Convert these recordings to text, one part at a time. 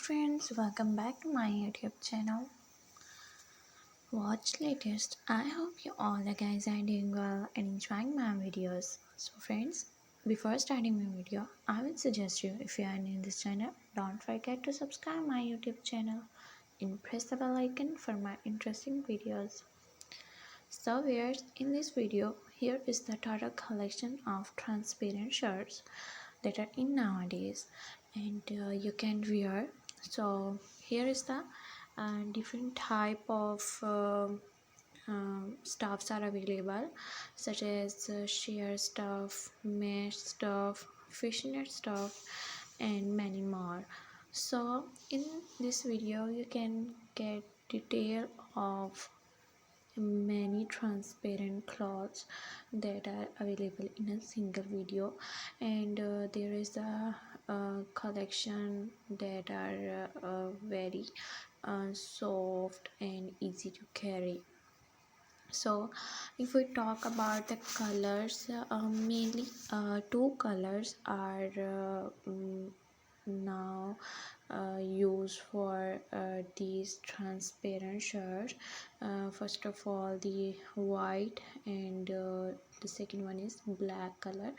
friends, welcome back to my YouTube channel. Watch latest. I hope you all the guys are doing well and enjoying my videos. So friends, before starting my video, I would suggest you, if you are new in this channel, don't forget to subscribe my YouTube channel and press the bell icon for my interesting videos. So viewers, in this video, here is the total collection of transparent shirts that are in nowadays, and you can wear. So here is the different type of stuffs are available, such as sheer stuff, mesh stuff, fishnet stuff, and many more. So in this video you can get detail of many transparent cloths that are available in a single video, and there is a collection that are very soft and easy to carry. So if we talk about the colors, mainly two colors are now used for these transparent shirts. First of all, the white, and the second one is black color.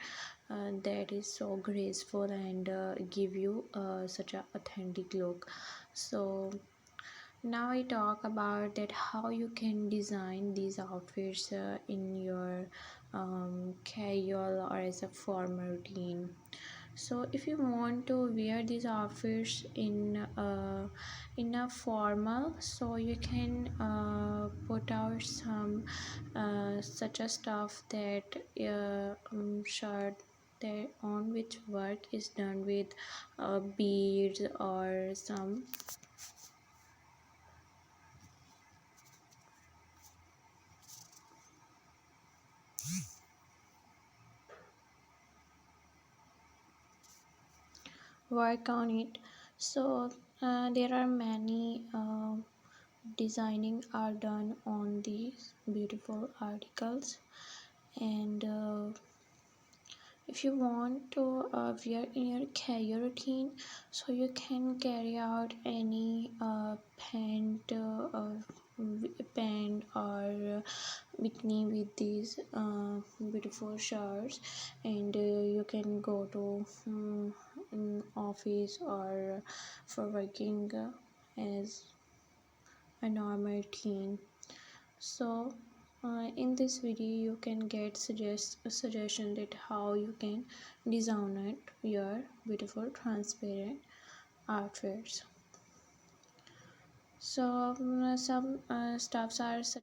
That is so graceful and give you such a authentic look. So now I talk about that how you can design these outfits in your casual or as a formal routine. So if you want to wear these outfits in a formal, so you can put out some such a stuff that shirt that on which work is done with beads or some work on it. So there are many designing are done on these beautiful articles, and if you want to wear in your career routine, so you can carry out any pant or bikini with these beautiful shirts, and you can go to office or for working as a normal teen. So in this video you can get a suggestion that how you can design it your beautiful transparent outfits. So some stuffs are